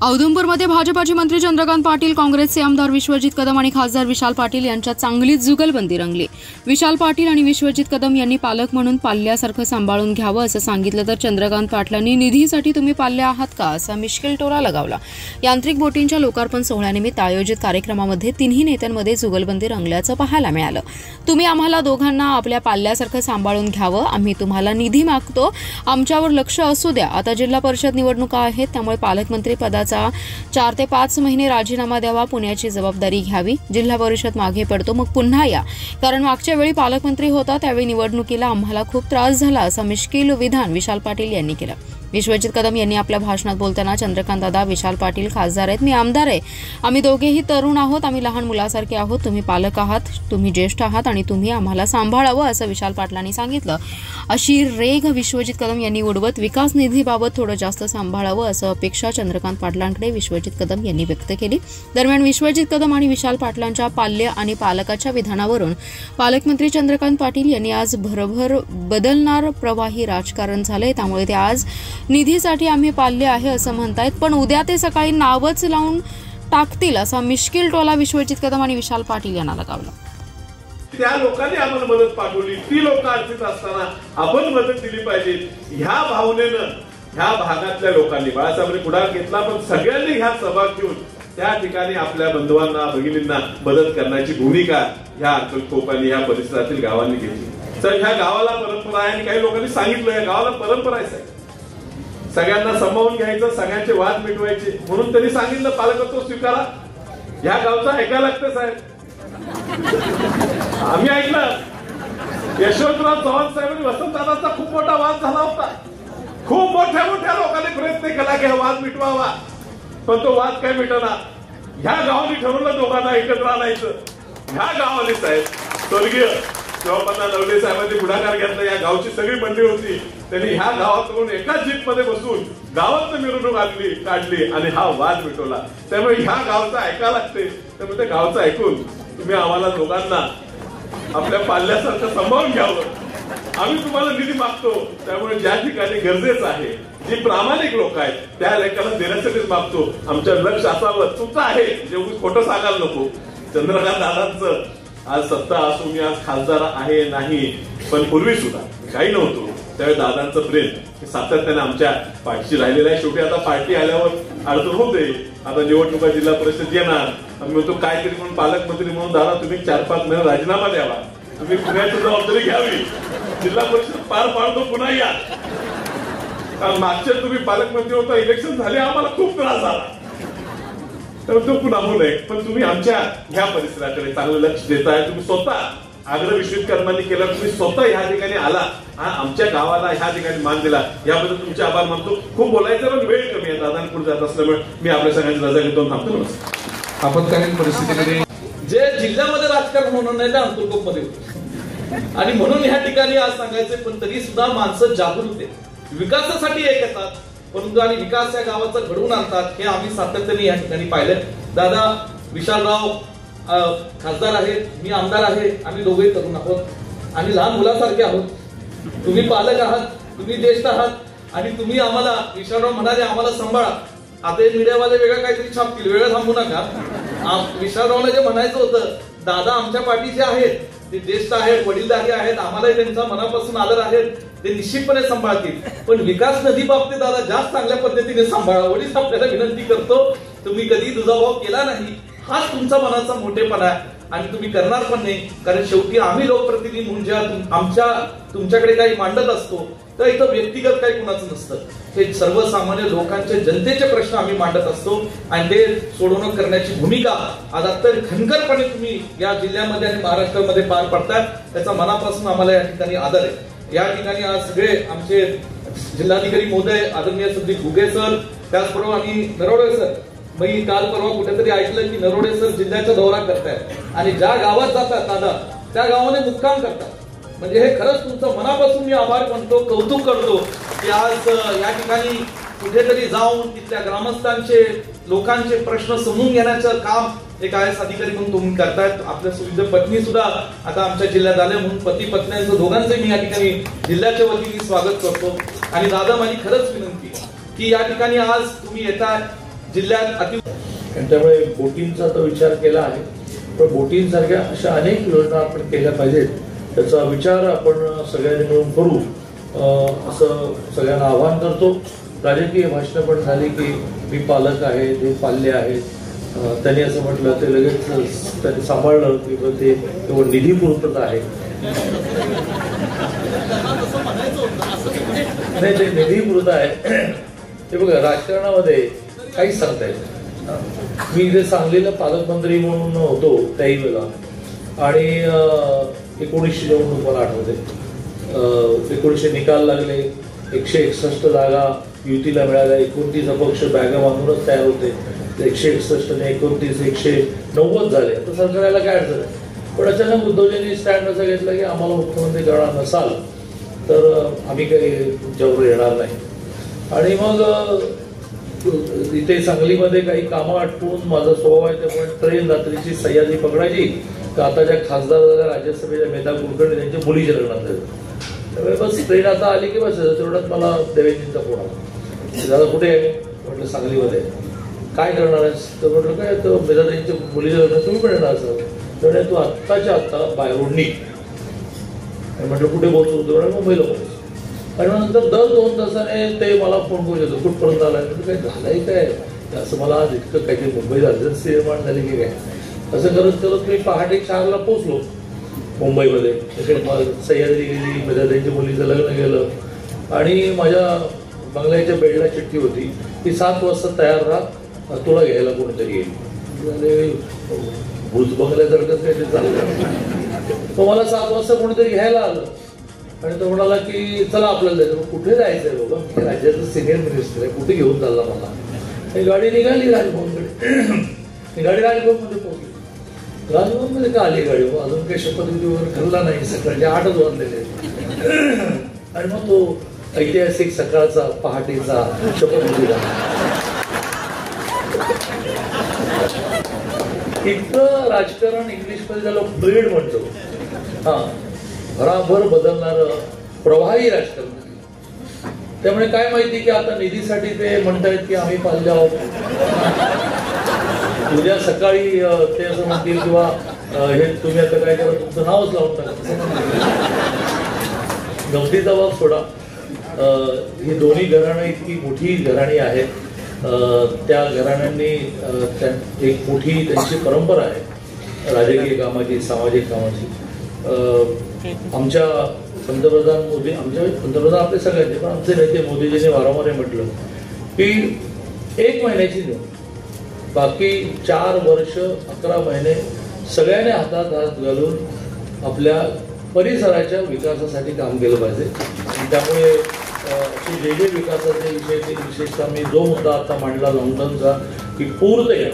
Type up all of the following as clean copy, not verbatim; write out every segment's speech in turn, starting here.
औदुंबरमध्ये भाजपाचे मंत्री चंद्रकांत पाटील, काँग्रेसचे आमदार विश्वजित कदम आणि खासदार विशाल पाटील यांच्यात चांगलीच जुगलबंदी रंगली। विशाल पाटील आणि विश्वजित कदम यांनी पालक म्हणून पाल्यासारखं सांभाळून घ्यावं असं सांगितलं तर चंद्रकांत पाटलांनी निधीसाठी तुम्ही पाल्ले आहात का असा मिश्किल टोला लगावला। यांत्रिक बोटींच्या लोकार्पण सोहळ्यानिमित्त आयोजित कार्यक्रमामध्ये तिन्ही नेत्यांमध्ये जुगलबंदी रंगल्याचं पाहायला मिळालं। तुम्ही आम्हाला दोघांना आपल्या पाल्यासारखं सांभाळून घ्यावं, आम्ही तुम्हाला निधी मागतो, आमच्यावर लक्ष असू द्या। आता जिल्हा परिषद निवडणुका आहेत, त्यामुळे पालकमंत्री पदाचा 4 ते 5 महिने राजीनामा द्यावा, पुण्याची जबाबदारी घ्यावी, जिल्हा परिषद मागे पडतो मग पुन्हा या, कारण मागच्या वेळी पालकमंत्री होता त्यावेळी निवडणुकीला आम्हाला खूप त्रास झाला असं मिश्किल विधान विशाल पाटील यांनी केलं। विश्वजित कदम यांनी आपल्या भाषणात बोलताना चंद्रकांत दादा, विशाल पाटील खासदार आहेत, मी आमदार आहे, आम्ही दोघेही तरुण आहोत, आम्ही लहान मुलासारखे आहोत, तुम्ही पालक आहात, तुम्ही ज्येष्ठ आहात आणि तुम्ही आम्हाला सांभाळावं असं विशाल पाटलांनी सांगितलं। अशी रेघ विश्वजित कदम यांनी उडवत विकास निधीबाबत थोडं जास्त सांभाळावं असं अपेक्षा चंद्रकांत पाटलांकडे विश्वजित कदम यांनी व्यक्त केली। दरम्यान विश्वजित कदम आणि विशाल पाटलांच्या पाल्य आणि पालकाच्या विधानावरून पालकमंत्री चंद्रकांत पाटील यांनी आज भरभर बदलणार प्रवाही राजकारण झालंय, त्यामुळे ते आज निधीसाठी आम्ही पाल्ले आहे असं म्हणतायत, पण उद्या ते सकाळी नावच लावून टाकतील असा मिश्किल टोला विश्वजित कदम आणि विशाल पाटील यांना लगावला। त्या लोकांनी आम्हाला मदत पाठवली, ती लोक अडचणीत असताना आपण मदत दिली पाहिजे ह्या भावनेनं ह्या भागातल्या लोकांनी बाळासाहेबांनी पुढाकार घेतला, पण सगळ्यांनी ह्यात सहभाग घेऊन त्या ठिकाणी आपल्या बंधुवांना भगिनींना मदत करण्याची भूमिका ह्या अक्कलकोपांनी ह्या परिसरातील गावांनी घेतली। तर ह्या गावाला परंपरा आहे आणि काही लोकांनी सांगितलं या गावाला परंपरा आहे सगळ्यांना सामावून घ्यायचं, सगळ्यांचे वाद मिटवायचे, म्हणून त्यांनी सांगितलं पालकत्व स्वीकारा। ह्या गावचं ऐकायला लागतं साहेब, आम्ही ऐकलं यशवंतराव चव्हाण साहेबांनी वसंतदादांचा खूप मोठा वाद झाला होता, खूप मोठ्या मोठ्या लोकांनी प्रयत्न केला की हा वाद मिटवावा, पण तो वाद काय मिटना। ह्या गावाने ठरवलं दोघांना एकत्र आणायचं। ह्या गावाने साहेब स्वर्गीय शिवापन्ना नवले साहेबांनी पुढाकार घेतला, या गावची सगळी मंडळी होती, त्यांनी ह्या गावातून एकाच जीप मध्ये बसून गावात मिरवणूक काढली आणि हा वाद मिटवला। त्यामुळे ह्या गावचं ऐकायला लागते, त्यामुळे त्या गावचं ऐकून तुम्ही आम्हाला दोघांना आपल्या पाल्यासारखं सांभाळून घ्यावं, आम्ही तुम्हाला निधी मागतो, त्यामुळे ज्या ठिकाणी गरजेचं आहे, जी प्रामाणिक लोक आहेत त्या लेखाला देण्यासाठीच मागतो, आमचं लक्ष असावं, तुमचं आहे जेवढी खोटं सांगायला नको। चंद्रकांत दादांचं आज सत्ता असून मी आज खासदार आहे नाही, पण पूर्वी सुद्धा काही नव्हतो त्यावेळी दादांचं प्रेम सातत्याने आमच्या पाठीशी राहिलेलं आहे। शेवटी आता पार्टी आल्यावर अडचण होते, आता निवडणुका जिल्हा परिषद येणार, आम्ही म्हणतो काहीतरी म्हणून पालकमंत्री म्हणून दादा तुम्ही 4-5 महिने राजीनामा द्यावा, तुम्ही पुण्याची जबाबदारी घ्यावी, जिल्हा परिषद पार पाडतो पुन्हा या, कारण मागच्या तुम्ही पालकमंत्री होता, इलेक्शन झाले आम्हाला खूप त्रास झाला, तर तो पुन्हा होऊ नये, पण तुम्ही आमच्या ह्या परिसराकडे चांगलं लक्ष देताय, तुम्ही स्वतः आग्रह विश्वजित कदमांनी केला, तुम्ही स्वतः ह्या ठिकाणी आला, आमच्या गावाला ह्या ठिकाणी मान दिला, याबद्दल तुमचे आभार मानतो। खूप बोलायचं पण वेळ कमी आहे, दादांपुढे जात असल्यामुळे मी आपल्या सगळ्यांची रजा घेतो, थांबतो। आपत्कालीन परिस्थितीमध्ये जे जिल्ह्यामध्ये राजकारण होणार नाही त्या अंतर्गतमध्ये होतं, आणि म्हणून ह्या ठिकाणी आज सांगायचे, पण तरी सुद्धा माणसं जागृत आहेत, विकासासाठी एक येतात, परंतु आणि विकास या गावाचा घडवून आणतात, हे आम्ही सातत्याने या ठिकाणी पाहिलं। दादा विशालराव खासदार आहेत, मी आमदार आहे, आम्ही दोघे तरुण आहोत आणि लहान मुलासारखे आहोत, तुम्ही पालक आहात, तुम्ही ज्येष्ठ आहात, आणि तुम्ही आम्हाला विशालराव म्हणाले आम्हाला सांभाळा। आता मीडियावाले वेगळं काहीतरी छापतील, वेळ थांबू नका। विशालरावला जे म्हणायचं होतं, दादा आमच्या पाठीचे आहेत, ते ज्येष्ठ आहेत, वडीलधारी आहेत, आम्हालाही त्यांचा मनापासून आदर आहे, ते निश्चितपणे सांभाळतील, पण विकास नदी बाबतीत दादा जास्त चांगल्या पद्धतीने सांभाळा। वडील आपल्याला विनंती करतो, तुम्ही कधी दुजाभाव केला नाही, हाच तुमचा मनाचा मोठेपणा आहे, आणि तुम्ही करणार पण नाही, कारण शेवटी आम्ही लोकप्रतिनिधी म्हणून ज्या तुमच्याकडे काही मांडत असतो, तर इथं व्यक्तिगत काही कुणाचं नसतं, हे सर्वसामान्य लोकांचे जनतेचे प्रश्न आम्ही मांडत असतो, आणि ते सोडवणूक करण्याची भूमिका आज अत्यंत खणखरपणे तुम्ही या जिल्ह्यामध्ये आणि महाराष्ट्रामध्ये पार पडताय, त्याचा मनापासून आम्हाला या ठिकाणी आदर आहे। या ठिकाणी आज सगळे आमचे जिल्हाधिकारी महोदय आदरणीय संदीप घुगे सर, त्याचबरोबर आणि नरोडे सर, मी काल परवा कुठेतरी ऐकलं की नरोडे सर जिल्ह्याचा दौरा करतायत आणि ज्या गावात जातात दादा त्या गावाने मुक्काम करतात, म्हणजे हे खरंच तुमचं मनापासून मी आभार मानतो, कौतुक करतो की आज या ठिकाणी कुठेतरी जाऊन तिथल्या ग्रामस्थांचे लोकांचे प्रश्न समजून घेण्याचं काम एक आय एस अधिकारी म्हणून तुम्ही करतायत। आपल्या सुविधा पत्नी सुद्धा आता आमच्या जिल्ह्यात आल्या, म्हणून पती पत्न्यांचं दोघांचे मी या ठिकाणी जिल्ह्याच्या वतीने स्वागत करतो। आणि दादा माझी खरंच विनंती की या ठिकाणी आज तुम्ही येताय, जिल्ह्यात अति आणि त्यामुळे बोटींचा तो विचार केला आहे. पण बोटींसारख्या अशा अनेक योजना आपण केल्या पाहिजेत, त्याचा विचार आपण सगळ्यांनी मिळून करू असं सगळ्यांना आवाहन करतो. राजकीय भाषणं पण झाली की मी पालक आहे, ते पाल्य आहेत. त्यांनी असं म्हटलं ते लगेच त्यांनी सांभाळलं की ते केवळ निधी पुरतच आहे. नाही, ते निधी पुरत आहे. ते बघा, राजकारणामध्ये काहीच सांगता येत नाही. मी इथे सांगलीला पालकमंत्री म्हणून होतो त्याही वेळेला, आणि 1900 निवडणूक मला आठवते. 1900 निकाल लागले, 161 जागा युतीला मिळाल्या. 29 अपक्ष बॅगा बांधूनच तयार होते. 161 ने 29 190 झाले. आता सरकारला काय अडचण आहे. पण अचानक उद्धवजींनी स्टँड असं घेतलं की आम्हाला मुख्यमंत्री करणार नसाल तर आम्ही काही तुमच्यावर येणार नाही. आणि मग इथे सांगलीमध्ये काही कामं आटपून माझा स्वभाव आहे त्यामुळे ट्रेन रात्रीची सह्याद्री पकडायची का आता ज्या खासदार झाल्या राज्यसभेच्या मेधा कुलकर्णी त्यांच्या मुलीच्या लग्नात झालं. त्यामुळे बस ट्रेन आता आली की बस तेवढ्यात मला देवेंद्रजींचा फोन आला. दादा कुठे आहे? म्हटलं सांगलीमध्ये. काय करणार आहेस? तर म्हटलं काय, तर मेधाताईंच्या मुलीच्या लग्नात तुम्ही पण येणार असाल. तर तू आत्ताच्या आत्ता बाहेरून निघ. म्हटलं कुठे पोहोचू? तेवढ्या मुंबईला पोहोच. आणि नंतर दर 2 तासाने ते मला फोन करू शकतो कुठपर्यंत आलाय. म्हणजे काय झालंय काय असं मला आज इतकं काहीतरी मुंबईत अर्जन्सी निर्माण झाली की काय. असं करत करत मी पहाटे 4ला पोहोचलो मुंबईमध्ये. सह्याद्री गेली, मेधाताईंच्या मुलीचं लग्न गेलं, आणि माझ्या बंगल्याच्या बेडला चिठ्ठी होती की 7 वाजता तयार राहा, तुला घ्यायला कोणीतरी येईल. भूज बंगल्यासारखंच काही ते चाललं. तो मला 7 वाजता कोणीतरी घ्यायला आलं आणि तो म्हणाला की चला आपल्याला जायचं. कुठे जायचंय बाबा, मी राज्याचं सिनियर मिनिस्टर आहे, कुठे घेऊन चालला मला. ही गाडी निघाली राजभवनकडे. गाडी राजभवनमध्ये पोहोचली. राजभवनमध्ये का आली गाडी? अजून काही शपथविधी वगैरे ठरला नाही. सकाळचे 8च वाजलेले. आणि मग तो ऐतिहासिक सकाळचा पहाटेचा शपथविधी झाला. इतकं राजकारण इंग्लिशमध्ये त्याला फ्लुइड म्हणतो. हा, भराभर बदलणारं प्रवाही राजकारण. त्यामुळे काय माहिती की आता निधीसाठी ते म्हणतायत की आम्ही पाल्य आहोत. उद्या सकाळी ते असं म्हणतील किंवा हे तुम्ही आता काय करा, तुमचं नावच लावून टाका. गमतीचा बाब सोडा. ही दोन्ही घराणं इतकी मोठी घराणी आहेत. त्या घराण्यांनी एक मोठी त्यांची परंपरा आहे राजकीय कामाची, सामाजिक कामाची. आमच्या पंतप्रधान मोदी, आमच्या पंतप्रधान आपले सगळ्यांचे, पण आमचे नेते मोदीजींनी वारंवार म्हटलं की 1 महिन्याची निवड, बाकी 4 वर्ष 11 महिने सगळ्यांनी हातात हात घालून आपल्या परिसराच्या विकासासाठी काम केलं पाहिजे. त्यामुळे असे जे जे विकासाचे विषय ते विशेषतः मी जो मुद्दा आता मांडला लॉकडाऊनचा की पूर्ण घ्या,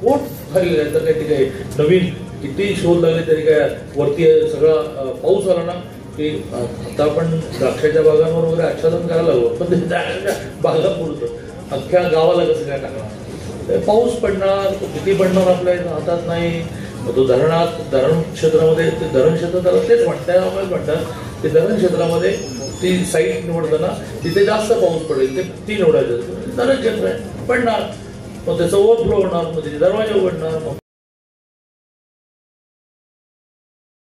पोट खाली घ्यायचं. काही ते काही नवीन किती शोध लागले तरी काय वरती सगळा पाऊस आला ना की आता आपण द्राक्षाच्या बागांवर वगैरे आच्छादन करायला लागलो, पण ते द्राक्षाच्या बागा पुरतं अख्ख्या गावाला कसं काय टाकणार. पाऊस पडणार, तो किती पडणार आपल्या हातात नाही. तो धरण क्षेत्रामध्ये, ते धरण क्षेत्र त्याला तेच म्हणतात ते धरण क्षेत्रामध्ये ती साईट निवडताना तिथे जास्त पाऊस पडेल ते ती निवडायचं. धरण क्षेत्र आहे, पडणार, मग त्याचा ओव्हरफ्लो होणार, मग त्याचे दरवाजे उघडणार, मग